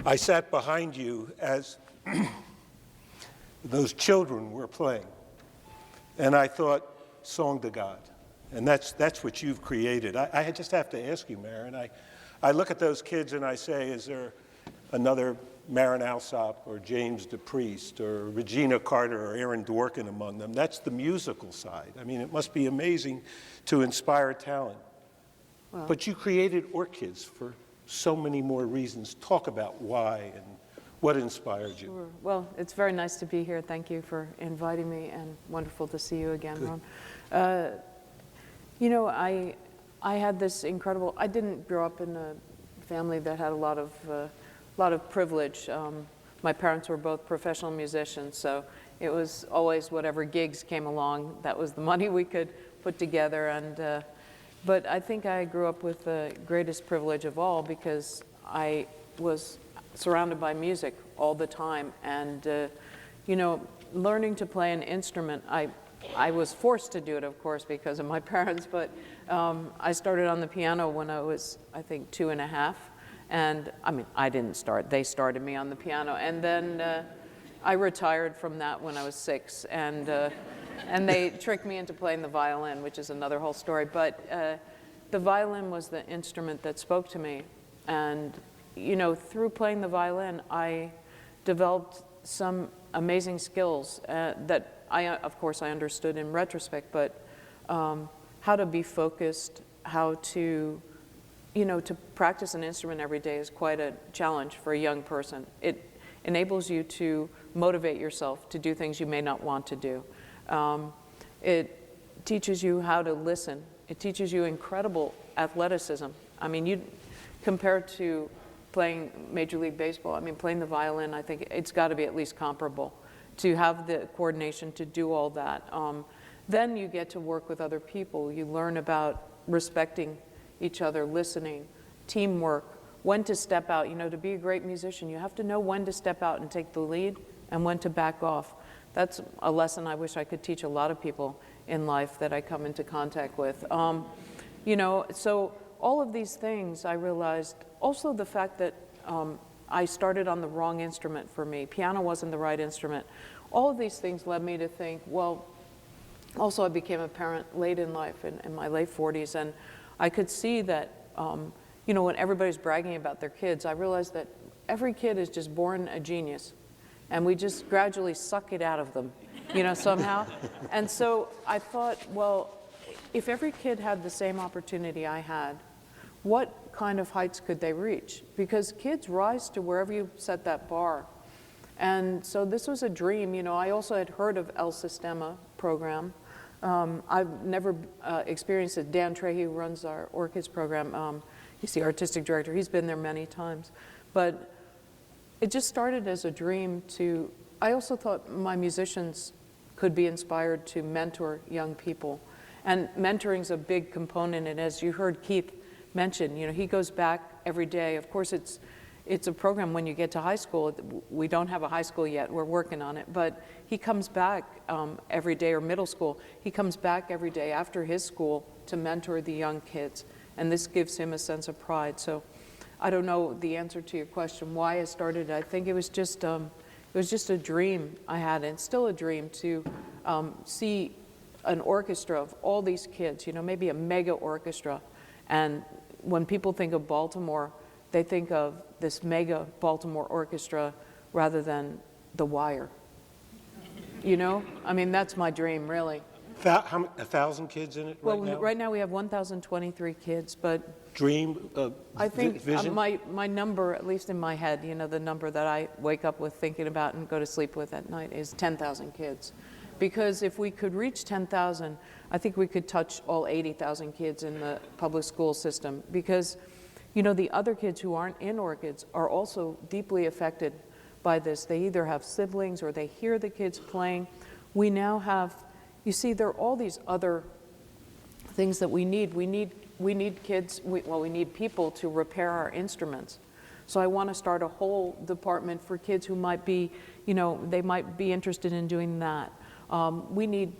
I sat behind you as those children were playing, and I thought, song to God. And that's what you've created. I just have to ask you, Marin, I look at those kids and I say, is there another Marin Alsop or James DePriest or Regina Carter or Aaron Dworkin among them? That's the musical side. I mean, it must be amazing to inspire talent. Well, but you created OrchKids for so many more reasons. Talk about why and what inspired you. Sure. Well, it's very nice to be here. Thank you for inviting me, and wonderful to see you again, Ron. You know, I had this incredible, I didn't grow up in a family that had a lot of privilege. My parents were both professional musicians, so it was always whatever gigs came along, that was the money we could put together. And but I think I grew up with the greatest privilege of all, because I was surrounded by music all the time. And you know, learning to play an instrument, I was forced to do it, of course, because of my parents, but I started on the piano when I was, I think, 2.5. And I mean, I didn't start, they started me on the piano. And then I retired from that when I was 6. And they tricked me into playing the violin, which is another whole story. But the violin was the instrument that spoke to me. And, you know, through playing the violin, I developed some amazing skills that of course, I understood in retrospect, but how to be focused, how to, you know, to practice an instrument every day is quite a challenge for a young person. It enables you to motivate yourself to do things you may not want to do. It teaches you how to listen. It teaches you incredible athleticism. I mean, you compared to playing Major League Baseball, I mean, playing the violin, I think it's got to be at least comparable. To have the coordination to do all that. Then you get to work with other people. You learn about respecting each other, listening, teamwork, when to step out. You know, to be a great musician, you have to know when to step out and take the lead and when to back off. That's a lesson I wish I could teach a lot of people in life that I come into contact with. You know, so all of these things I realized. Also the fact that I started on the wrong instrument for me. Piano wasn't the right instrument. All of these things led me to think, well, also I became a parent late in life, in my late 40s, and I could see that, you know, when everybody's bragging about their kids, I realized that every kid is just born a genius, and we just gradually suck it out of them, you know, somehow. And so I thought, well, if every kid had the same opportunity I had, what kind of heights could they reach? Because kids rise to wherever you set that bar. And so this was a dream. You know, I also had heard of El Sistema program. I've never experienced it. Dan Trahey, who runs our OrchKids program, he's the artistic director. He's been there many times. But it just started as a dream to, I also thought my musicians could be inspired to mentor young people. And mentoring's a big component, and as you heard Keith mention, you know, he goes back every day. Of course, it's a program when you get to high school. We don't have a high school yet. We're working on it. But he comes back every day, or middle school. He comes back every day after his school to mentor the young kids. And this gives him a sense of pride. So I don't know the answer to your question, why I started. I think it was just a dream I had, and still a dream, to see an orchestra of all these kids, you know, maybe a mega orchestra. And when people think of Baltimore, they think of this mega Baltimore orchestra rather than The Wire. You know? I mean, that's my dream, really. 1,000 kids in it right now? Well, right now we have 1,023 kids, but dream, I think vision? my number, at least in my head, you know, the number that I wake up with thinking about and go to sleep with at night is 10,000 kids. Because if we could reach 10,000, I think we could touch all 80,000 kids in the public school system. Because, you know, the other kids who aren't in OrchKids are also deeply affected by this. They either have siblings or they hear the kids playing. We now have, you see, there are all these other things that we need. We need kids, we need people to repair our instruments. So I want to start a whole department for kids who might be, you know, they might be interested in doing that. We need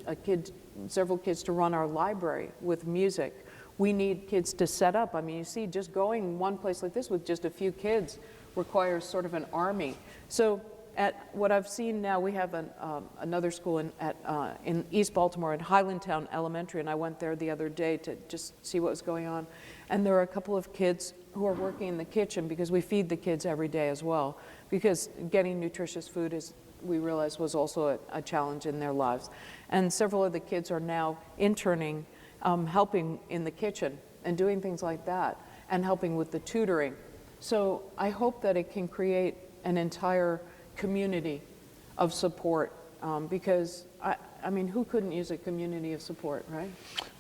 several kids to run our library with music. we need kids to set up. I mean, you see, just going one place like this with just a few kids requires sort of an army. So at what I've seen now, we have another school in East Baltimore at Highlandtown Elementary, and I went there the other day to just see what was going on. And there are a couple of kids who are working in the kitchen because we feed the kids every day as well, because getting nutritious food is, we realized, was also a challenge in their lives. And several of the kids are now interning, helping in the kitchen and doing things like that, and helping with the tutoring. So I hope that it can create an entire community of support, because I mean, who couldn't use a community of support, right?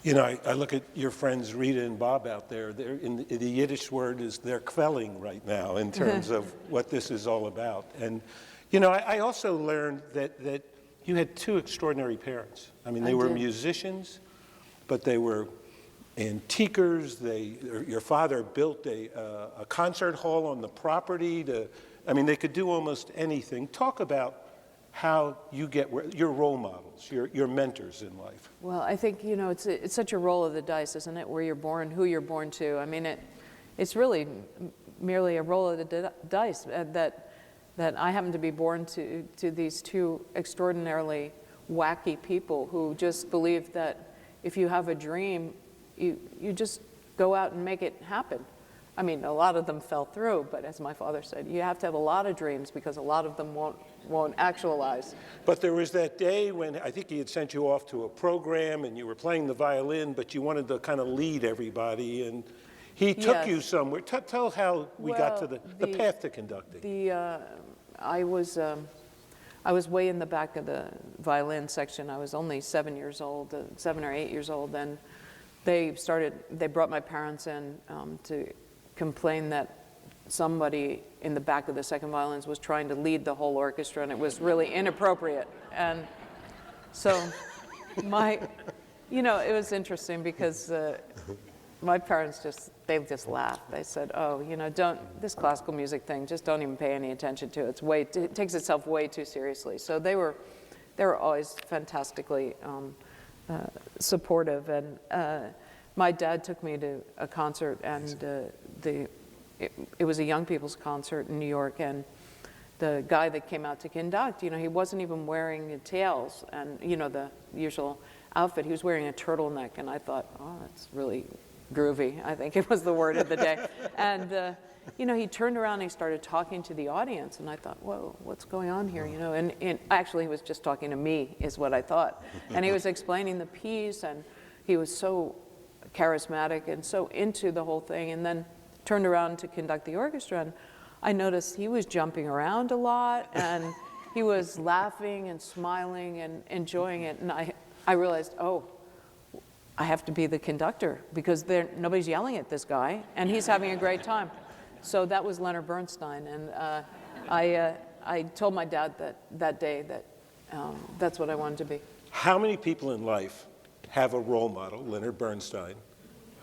You know, I look at your friends Rita and Bob out there. They're the Yiddish word is they're quelling right now in terms of what this is all about. And you know, I also learned that you had two extraordinary parents. I mean, they were musicians, but they were antiquers. Your father built a concert hall on the property I mean, they could do almost anything. Talk about how you get your role models, your mentors in life. Well, I think, you know, it's such a roll of the dice, isn't it? Where you're born, who you're born to. I mean, it's really merely a roll of the dice that I happen to be born to these two extraordinarily wacky people who just believe that if you have a dream, you just go out and make it happen. I mean, a lot of them fell through, but as my father said, you have to have a lot of dreams because a lot of them won't actualize. But there was that day when I think he had sent you off to a program and you were playing the violin, but you wanted to kind of lead everybody, and he took you somewhere. Tell how we got to the path to conducting. I was way in the back of the violin section. I was only 7 or 8 years old, and they brought my parents in to complain that somebody in the back of the second violins was trying to lead the whole orchestra, and it was really inappropriate. And so you know, it was interesting because my parents they just laughed. They said, oh, you know, this classical music thing, just don't even pay any attention to it. It takes itself way too seriously. So they were always fantastically supportive. And my dad took me to a concert, and it was a young people's concert in New York, and the guy that came out to conduct, you know, he wasn't even wearing tails and, you know, the usual outfit. He was wearing a turtleneck, and I thought, oh, that's really groovy. I think it was the word of the day. And you know, he turned around and he started talking to the audience, and I thought, whoa, what's going on here? You know, and actually he was just talking to me, is what I thought. And he was explaining the piece, and he was so charismatic and so into the whole thing, and then turned around to conduct the orchestra, and I noticed he was jumping around a lot, and he was laughing and smiling and enjoying it, and I realized, oh, I have to be the conductor because nobody's yelling at this guy, and he's having a great time. So that was Leonard Bernstein, and I told my dad that day that that's what I wanted to be. How many people in life have a role model, Leonard Bernstein,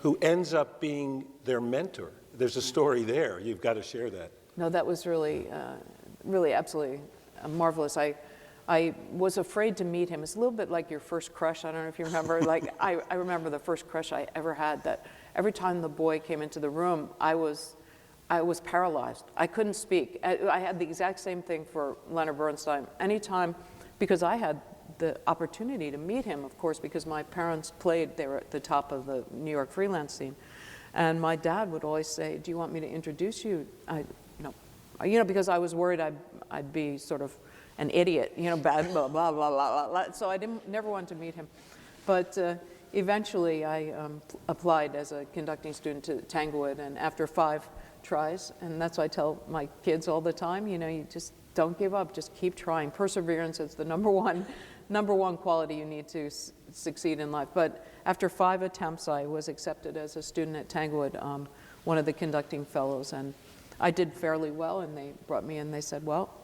who ends up being their mentor? There's a story there. You've got to share that. No, that was really absolutely marvelous. I was afraid to meet him. It's a little bit like your first crush. I don't know if you remember. Like I remember the first crush I ever had, that every time the boy came into the room, I was paralyzed. I couldn't speak. I had the exact same thing for Leonard Bernstein. Anytime, because I had the opportunity to meet him, of course, because my parents played, they were at the top of the New York freelance scene. And my dad would always say, do you want me to introduce you? No. You know, because I was worried I'd be sort of an idiot, you know, bad, blah, blah, blah, blah, blah. So I never wanted to meet him. But eventually I applied as a conducting student to Tanglewood, and after 5 tries, and that's what I tell my kids all the time, you know, you just don't give up, just keep trying. Perseverance is the number one quality you need to succeed in life. But after 5 attempts, I was accepted as a student at Tanglewood, one of the conducting fellows, and I did fairly well, and they brought me in. They said, well,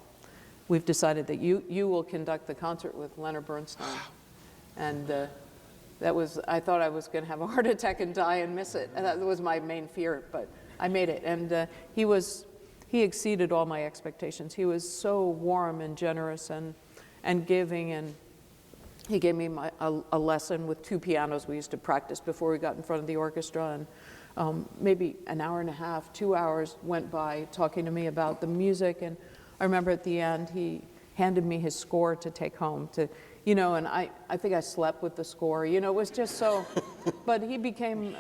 we've decided that you will conduct the concert with Leonard Bernstein. And I thought I was going to have a heart attack and die and miss it. And that was my main fear, but I made it. And he exceeded all my expectations. He was so warm and generous and giving, and he gave me a lesson with 2 pianos. We used to practice before we got in front of the orchestra, and maybe an hour and a half, 2 hours went by talking to me about the music. And I remember at the end, he handed me his score to take home to, and I think I slept with the score. It was just so, but he became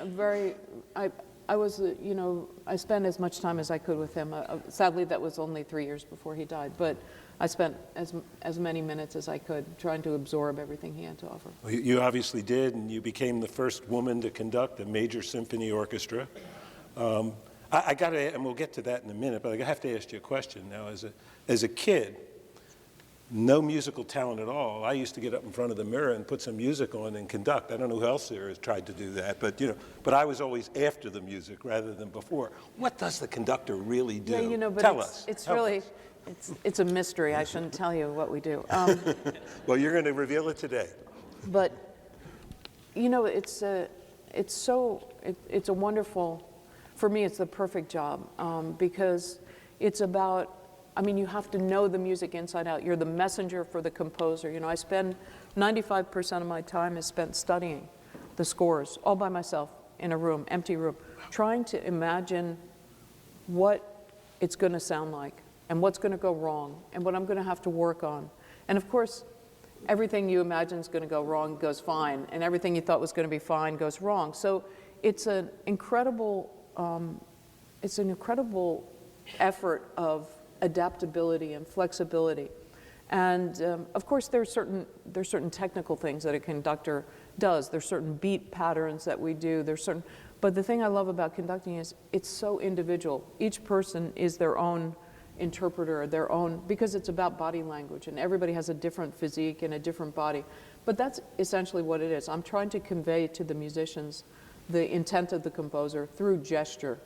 I spent as much time as I could with him. Sadly, that was only 3 years before he died, but I spent as many minutes as I could trying to absorb everything he had to offer. Well, you obviously did, and you became the first woman to conduct a major symphony orchestra. I got to, and we'll get to that in a minute, but I have to ask you a question now. As a kid, no musical talent at all, I used to get up in front of the mirror and put some music on and conduct. I don't know who else there has tried to do that, but I was always after the music rather than before. What does the conductor really do? Yeah, but Tell us. It's really, it's a mystery. I shouldn't tell you what we do. Well, you're going to reveal it today. But, it's a wonderful, for me, it's the perfect job because it's about, you have to know the music inside out. You're the messenger for the composer. I spend 95% of my time is spent studying the scores all by myself in a room, empty room, trying to imagine what it's going to sound like and what's going to go wrong and what I'm going to have to work on. And of course, everything you imagine is going to go wrong goes fine, and everything you thought was going to be fine goes wrong. So it's an incredible effort of adaptability and flexibility. And of course, there's certain technical things that a conductor does. There's certain beat patterns that we do. But the thing I love about conducting is it's so individual. Each person is their own interpreter, because it's about body language, and everybody has a different physique and a different body. But that's essentially what it is. I'm trying to convey to the musicians the intent of the composer through gesture.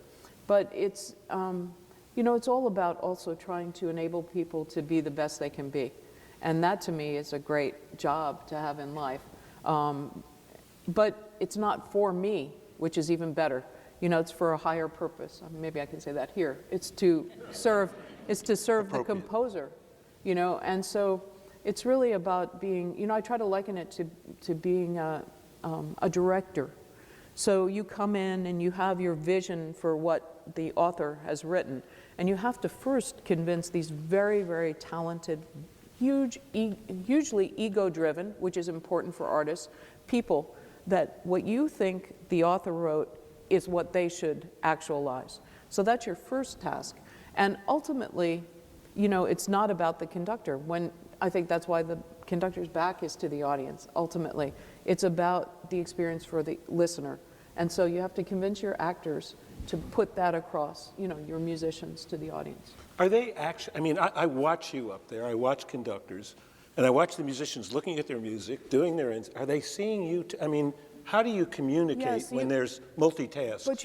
But it's all about also trying to enable people to be the best they can be. And that, to me, is a great job to have in life. But it's not for me, which is even better. It's for a higher purpose. Maybe I can say that here. It's to serve the composer, And so it's really about being, I try to liken it to being a director. So you come in and you have your vision for what the author has written. And you have to first convince these very, very talented, hugely ego-driven, which is important for artists, people, that what you think the author wrote is what they should actualize. So that's your first task. And ultimately, it's not about the conductor. I think that's why the conductor's back is to the audience, ultimately. It's about the experience for the listener. And so you have to convince your actors to put that across, your musicians to the audience. Are they actually, I watch you up there, I watch conductors, and I watch the musicians looking at their music, doing are they seeing you, how do you communicate when there's multitasks? But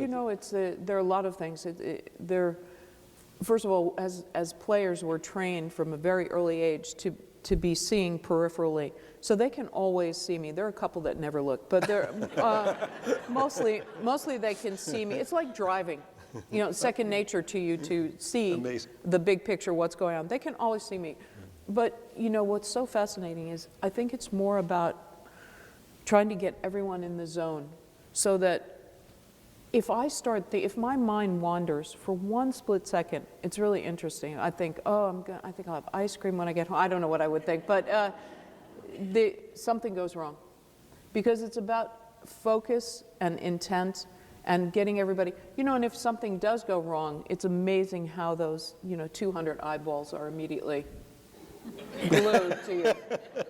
there are a lot of things. First of all, as players, we're trained from a very early age to be seeing peripherally. So they can always see me. There are a couple that never look, but they're mostly they can see me. It's like driving. Second nature to you to see the big picture, what's going on. They can always see me. But what's so fascinating is I think it's more about trying to get everyone in the zone so that if if my mind wanders for one split second, it's really interesting. I think, I think I'll have ice cream when I get home. I don't know what I would think, but something goes wrong. Because it's about focus and intent and getting everybody, and if something does go wrong, it's amazing how those, 200 eyeballs are immediately glued to you.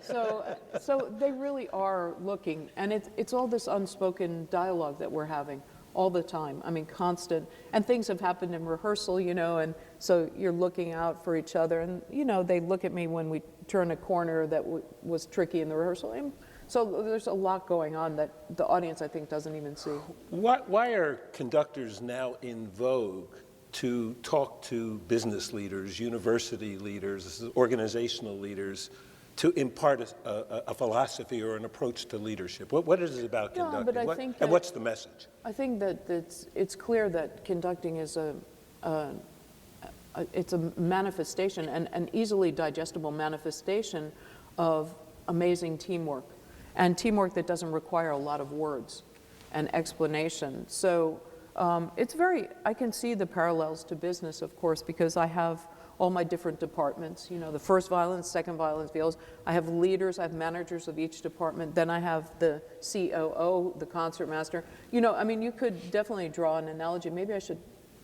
So they really are looking, and it's all this unspoken dialogue that we're having all the time. Constant. And things have happened in rehearsal, and so you're looking out for each other. And, they look at me when we turn a corner that was tricky in the rehearsal. And so there's a lot going on that the audience, I think, doesn't even see. Why are conductors now in vogue to talk to business leaders, university leaders, organizational leaders, to impart a philosophy or an approach to leadership? What is it about conducting? But I think and what's the message? I think that it's clear that conducting is it's a manifestation, an easily digestible manifestation of amazing teamwork. and teamwork that doesn't require a lot of words and explanation. So I can see the parallels to business, of course, because I have all my different departments, the first violins, second violins, violas. I have leaders, I have managers of each department. Then I have the COO, the concertmaster. You could definitely draw an analogy. Maybe I should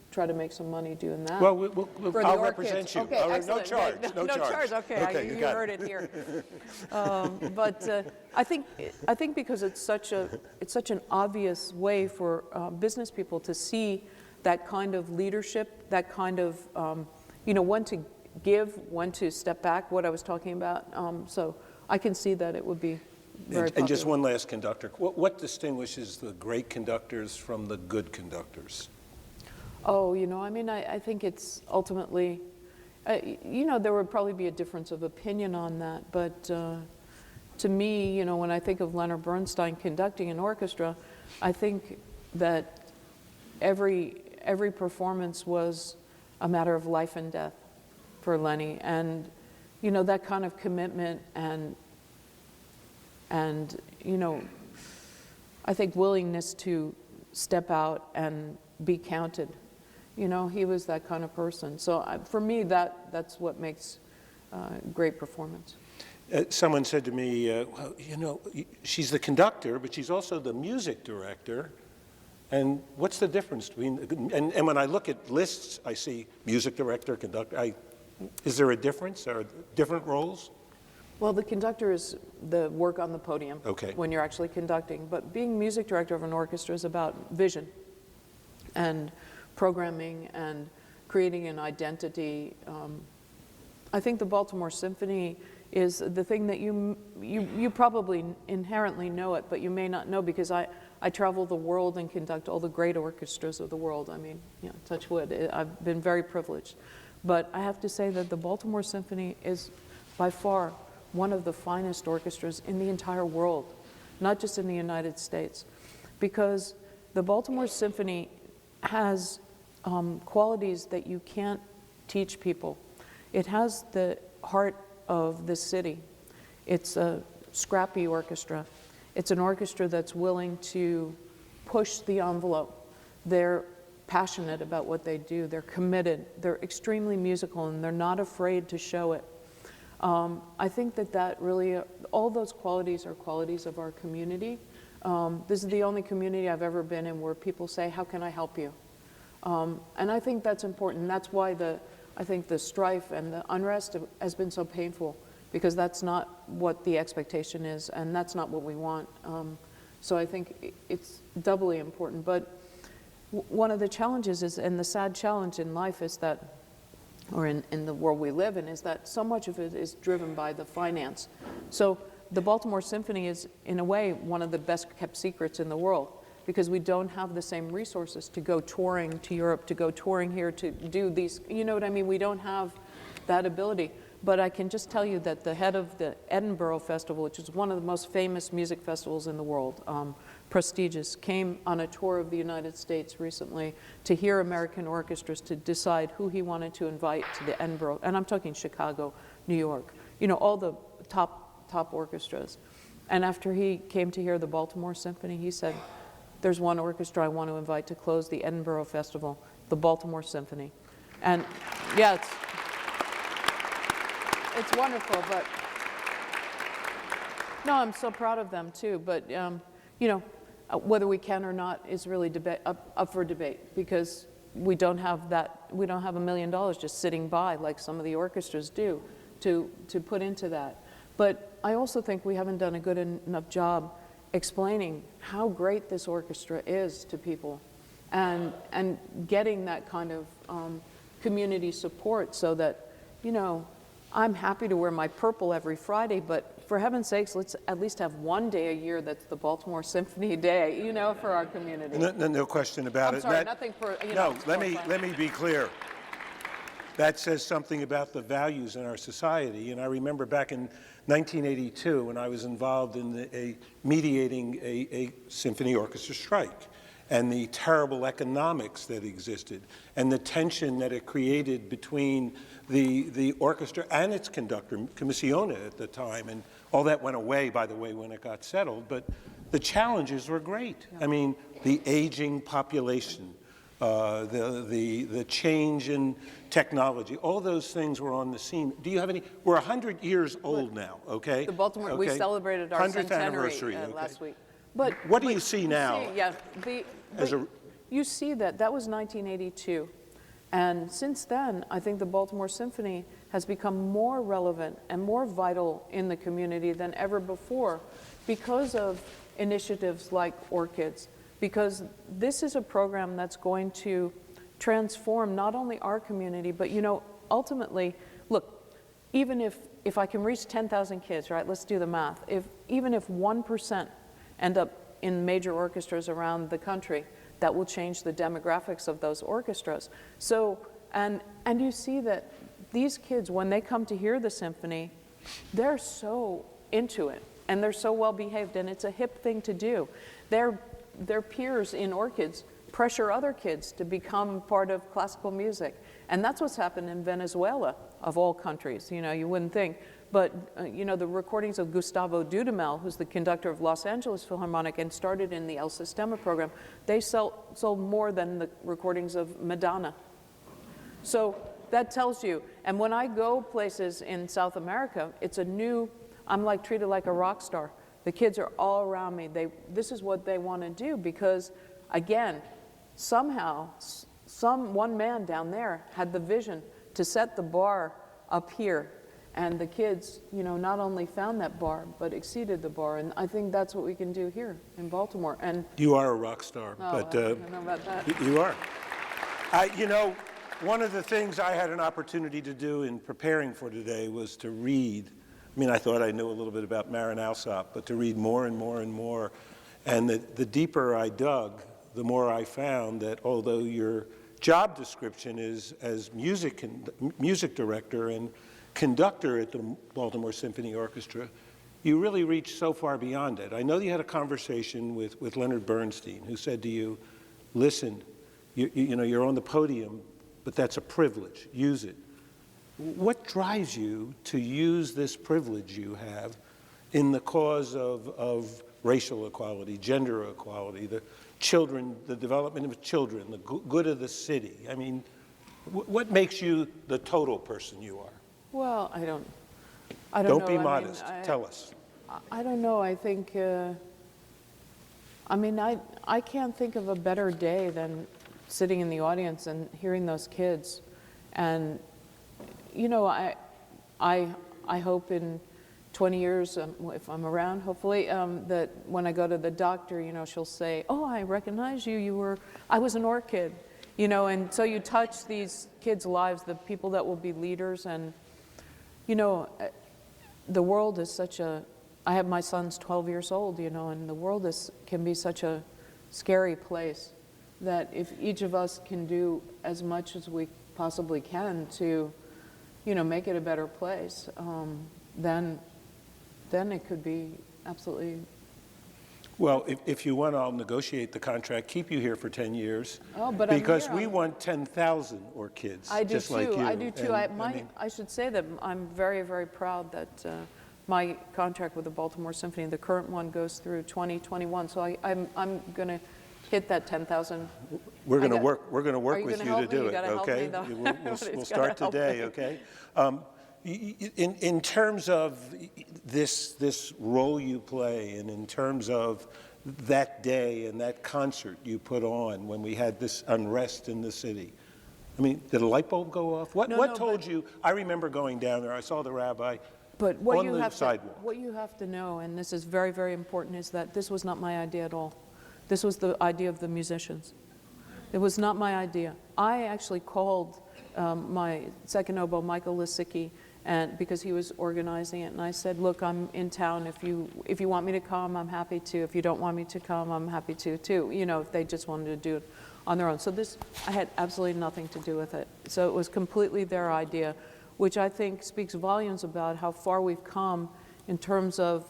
try to make some money doing that. Well, For I'll the represent you. Okay, All right, excellent. no charge. No charge. Okay, you heard it here. But I think because it's such an obvious way for business people to see that kind of leadership, that kind of when to give, when to step back. What I was talking about. So I can see that it would be very popular. And just one last conductor. What distinguishes the great conductors from the good conductors? Oh, I think it's ultimately, there would probably be a difference of opinion on that, but to me, when I think of Leonard Bernstein conducting an orchestra, I think that every performance was a matter of life and death for Lenny, and that kind of commitment and I think willingness to step out and be counted. He was that kind of person. So for me, that's what makes great performance. Someone said to me, she's the conductor, but she's also the music director. And what's the difference between, and when I look at lists, I see music director, conductor. Is there a difference? Are different roles? Well, the conductor is the work on the podium when you're actually conducting. But being music director of an orchestra is about vision and programming and creating an identity. I think the Baltimore Symphony is the thing that you probably inherently know it, but you may not know, because I travel the world and conduct all the great orchestras of the world. Touch wood, I've been very privileged. But I have to say that the Baltimore Symphony is by far one of the finest orchestras in the entire world, not just in the United States, because the Baltimore Symphony has qualities that you can't teach people. It has the heart of the city. It's a scrappy orchestra. It's an orchestra that's willing to push the envelope. They're passionate about what they do. They're committed. They're extremely musical, and they're not afraid to show it. I think that really, all those qualities are qualities of our community. This is the only community I've ever been in where people say, how can I help you? And I think that's important. That's why I think the strife and the unrest has been so painful, because that's not what the expectation is, and that's not what we want. So I think it's doubly important. But one of the challenges is, and the sad challenge in life is that, or in the world we live in, is that so much of it is driven by the finance. So the Baltimore Symphony is, in a way, one of the best kept secrets in the world, because we don't have the same resources to go touring to Europe, to go touring here, to do these, you know what I mean? We don't have that ability. But I can just tell you that the head of the Edinburgh Festival, which is one of the most famous music festivals in the world, prestigious, came on a tour of the United States recently to hear American orchestras, to decide who he wanted to invite to the Edinburgh, and I'm talking Chicago, New York, all the top orchestras. And after he came to hear the Baltimore Symphony, he said, there's one orchestra I want to invite to close the Edinburgh Festival, the Baltimore Symphony. And yeah, it's wonderful, but no, I'm so proud of them too. But whether we can or not is really up for debate, because we don't have $1 million just sitting by like some of the orchestras do to put into that. But I also think we haven't done a good enough job explaining how great this orchestra is to people, and getting that kind of community support, so that, I'm happy to wear my purple every Friday, but for heaven's sakes, let's at least have one day a year that's the Baltimore Symphony Day, for our community. No question about it. I'm sorry, nothing for, No, let me be clear. That says something about the values in our society. And I remember back in 1982 when I was involved in mediating a symphony orchestra strike. and the terrible economics that existed, and the tension that it created between the orchestra and its conductor, Commissione at the time, and all that went away, by the way, when it got settled, but the challenges were great. I mean, the aging population, the change in technology, all those things were on the scene. Do you have any? We're 100 years old now, okay? The Baltimore, we celebrated our 100th centenary anniversary, last week. But what do you see now? You see that was 1982. And since then, I think the Baltimore Symphony has become more relevant and more vital in the community than ever before because of initiatives like OrchKids, because this is a program that's going to transform not only our community, but ultimately, look, even if I can reach 10,000 kids, right, let's do the math, even if 1% end up in major orchestras around the country, that will change the demographics of those orchestras. So, and you see that these kids, when they come to hear the symphony, they're so into it, and they're so well behaved, and it's a hip thing to do. Their peers in OrchKids pressure other kids to become part of classical music. And that's what's happened in Venezuela, of all countries, you wouldn't think. But, the recordings of Gustavo Dudamel, who's the conductor of Los Angeles Philharmonic and started in the El Sistema program, they sold more than the recordings of Madonna. So that tells you, and when I go places in South America, I'm like treated like a rock star. The kids are all around me. This is what they want to do because, again, somehow, one man down there had the vision to set the bar up here. And the kids, not only found that bar, but exceeded the bar. And I think that's what we can do here in Baltimore. And you are a rock star, I don't know about that. You are. One of the things I had an opportunity to do in preparing for today was to read. I mean, I thought I knew a little bit about Marin Alsop, but to read more and more and more. And the deeper I dug, the more I found that although your job description is as music director and conductor at the Baltimore Symphony Orchestra, you really reach so far beyond it. I know you had a conversation with Leonard Bernstein, who said to you, listen, you're on the podium, but that's a privilege, use it. What drives you to use this privilege you have in the cause of racial equality, gender equality, the development of children, the good of the city? I mean, what makes you the total person you are? Well, I don't know. Don't be modest. Tell us. I don't know. I think, I can't think of a better day than sitting in the audience and hearing those kids. And, I hope in 20 years, if I'm around, hopefully, that when I go to the doctor, she'll say, oh, I recognize you. I was an OrchKid, and so you touch these kids' lives, the people that will be leaders. And the world is I have my son's 12 years old, and the world can be such a scary place that if each of us can do as much as we possibly can to, make it a better place, then it could be absolutely. Well, if you want, I'll negotiate the contract, keep you here for 10 years. Oh, but because we want 10,000 OrchKids, just like you. I do too. I should say that I'm very, very proud that my contract with the Baltimore Symphony, the current one, goes through 2021. So I'm going to hit that 10,000. We're going to work with you to do it. Okay, we'll start today. Okay. In terms of this role you play, and in terms of that day and that concert you put on when we had this unrest in the city, I mean, did a light bulb go off? What told you? I remember going down there. I saw the rabbi on the sidewalk. What you have to know, and this is very, very important, is that this was not my idea at all. This was the idea of the musicians. It was not my idea. I actually called my second oboe, Michael Lisicki, and because he was organizing it, and I said, look, I'm in town. If you want me to come, I'm happy to. If you don't want me to come, I'm happy to too. If they just wanted to do it on their own. So I had absolutely nothing to do with it. So it was completely their idea, which I think speaks volumes about how far we've come in terms of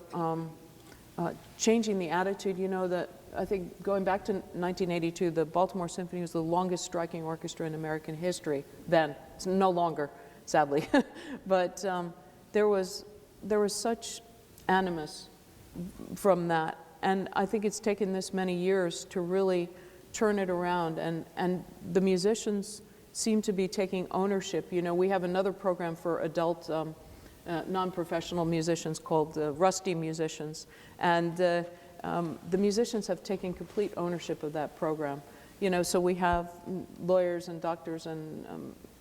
changing the attitude. That I think going back to 1982, the Baltimore Symphony was the longest striking orchestra in American history then. It's no longer, sadly. But there was such animus from that. And I think it's taken this many years to really turn it around. And the musicians seem to be taking ownership. You know, we have another program for adult non-professional musicians called Rusty Musicians. And the musicians have taken complete ownership of that program. You know, so we have lawyers and doctors and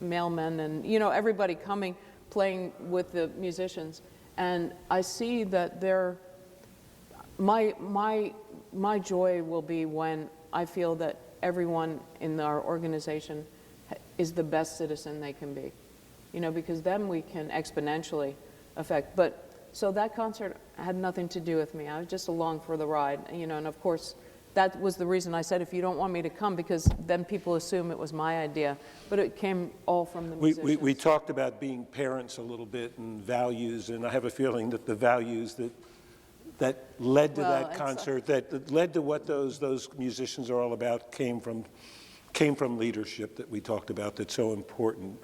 mailmen and, you know, everybody coming, playing with the musicians. And I see that my joy will be when I feel that everyone in our organization is the best citizen they can be. You know, because then we can exponentially affect. But so that concert had nothing to do with me. I was just along for the ride, you know, and of course, that was the reason I said, if you don't want me to come, because then people assume it was my idea. But it came all from the musicians. We talked about being parents a little bit and values, and I have a feeling that the values that led to that concert, that led to what those musicians are all about, came from leadership that we talked about that's so important.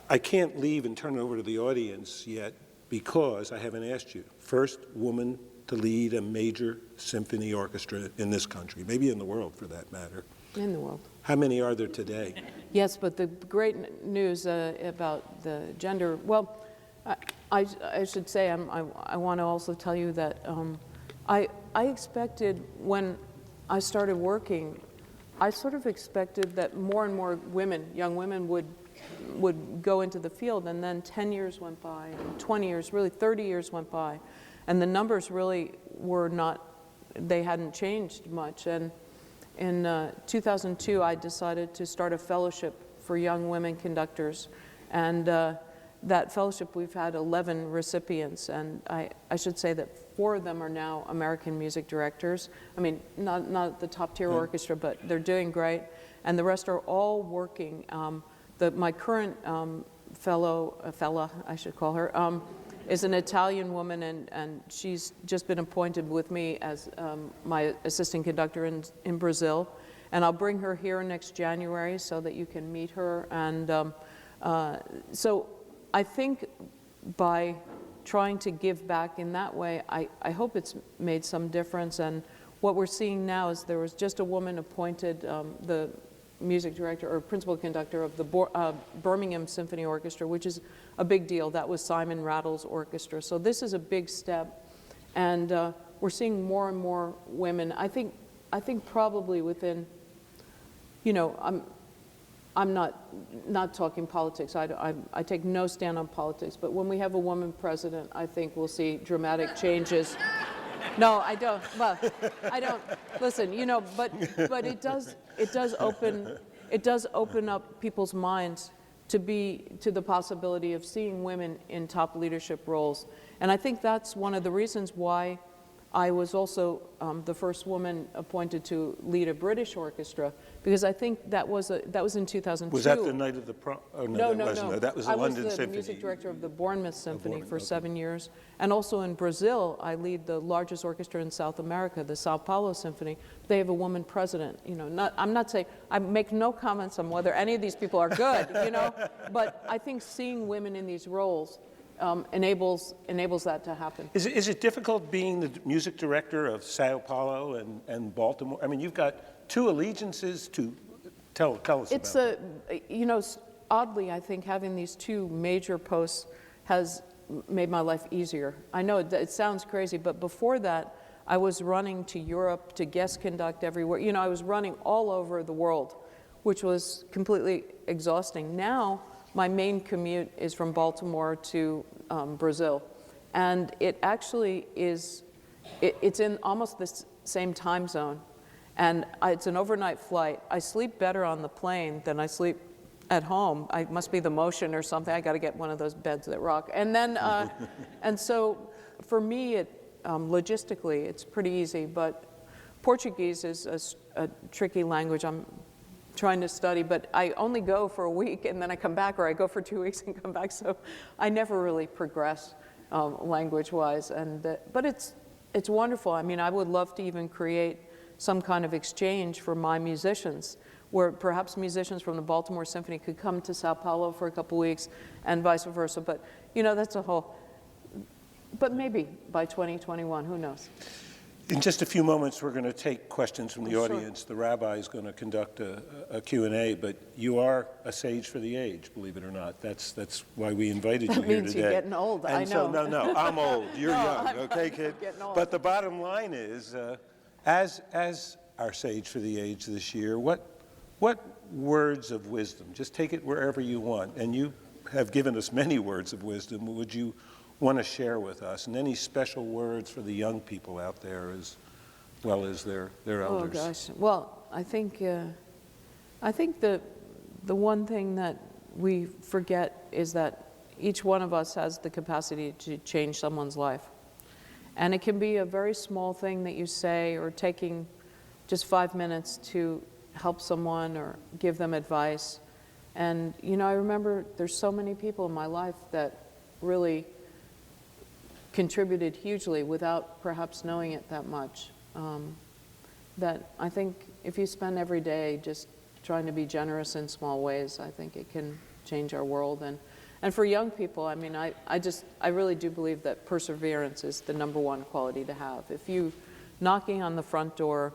I can't leave and turn it over to the audience yet because I haven't asked you. First woman to lead a major symphony orchestra in this country, maybe in the world for that matter. In the world. How many are there today? Yes, but the great news about the gender, well, I should say, I want to also tell you that I expected when I started working, I sort of expected that more and more women, young women, would go into the field, and then 10 years went by, and 20 years, really 30 years went by, and the numbers really were not, they hadn't changed much. And in 2002, I decided to start a fellowship for young women conductors, and that fellowship, we've had 11 recipients, and I should say that 4 of them are now American music directors. I mean, not the top tier orchestra, but they're doing great, and the rest are all working. My current fella, I should call her, is an Italian woman, and she's just been appointed with me as my assistant conductor in Brazil. And I'll bring her here next January so that you can meet her. And so I think by trying to give back in that way, I hope it's made some difference. And what we're seeing now is there was just a woman appointed, the music director or principal conductor of the Birmingham Symphony Orchestra, which is a big deal. That was Simon Rattle's orchestra. So this is a big step, and we're seeing more and more women. I think probably within, you know, I'm not talking politics. I take no stand on politics. But when we have a woman president, I think we'll see dramatic changes. No, I don't. Well, I don't. Listen, you know, but it does open up people's minds to the possibility of seeing women in top leadership roles. And I think that's one of the reasons why I was also the first woman appointed to lead a British orchestra, because I think that was in 2002. Was that the night of the prom? Oh, no, that wasn't. No. That was the London Symphony. I was the music director of the Bournemouth Symphony for 7 years. And also in Brazil, I lead the largest orchestra in South America, the Sao Paulo Symphony. They have a woman president. You know, I'm not saying, I make no comments on whether any of these people are good, you know, but I think seeing women in these roles enables that to happen. Is it difficult being the music director of Sao Paulo and Baltimore? I mean, you've got 2 allegiances to tell us it's about you know, oddly, I think having these 2 major posts has made my life easier. I know it sounds crazy, but before that, I was running to Europe to guest conduct everywhere. You know, I was running all over the world, which was completely exhausting. Now, my main commute is from Baltimore to Brazil, and it actually is, it's in almost the same time zone, and it's an overnight flight. I sleep better on the plane than I sleep at home. I must be the motion or something. I got to get one of those beds that rock. And then, and so for me, logistically, it's pretty easy, but Portuguese is a tricky language. I'm trying to study, but I only go for a week and then I come back, or I go for 2 weeks and come back. So I never really progress language-wise. But it's wonderful. I mean, I would love to even create some kind of exchange for my musicians, where perhaps musicians from the Baltimore Symphony could come to Sao Paulo for a couple weeks and vice versa. But, you know, that's a whole, but maybe by 2021, who knows? In just a few moments, we're going to take questions from the Sure. audience. The rabbi is going to conduct a Q&A, but you are a sage for the age, believe it or not. That's why we invited you here today. That means you're getting old, and I know. So, no, I'm old. You're No, young, I'm okay, kid? getting old. But the bottom line is, as our sage for the age this year, what words of wisdom, just take it wherever you want, and you have given us many words of wisdom, would you want to share with us, and any special words for the young people out there as well as their elders? Oh gosh. Well, I think the one thing that we forget is that each one of us has the capacity to change someone's life, and it can be a very small thing that you say, or taking just 5 minutes to help someone or give them advice. And you know, I remember there's so many people in my life that really contributed hugely without perhaps knowing it that much. That I think if you spend every day just trying to be generous in small ways, I think it can change our world. And for young people, I mean, I really do believe that perseverance is the #1 quality to have. If you knocking on the front door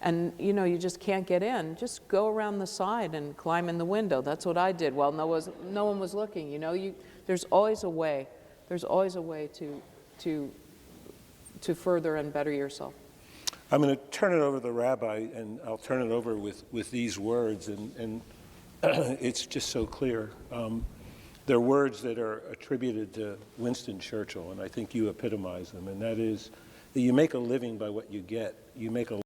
and you know you just can't get in, just go around the side and climb in the window. That's what I did while no one was looking. You know, there's always a way. There's always a way to further and better yourself. I'm going to turn it over to the rabbi, and I'll turn it over with these words, and it's just so clear. They're words that are attributed to Winston Churchill, and I think you epitomize them, and that is that you make a living by what you get. You make a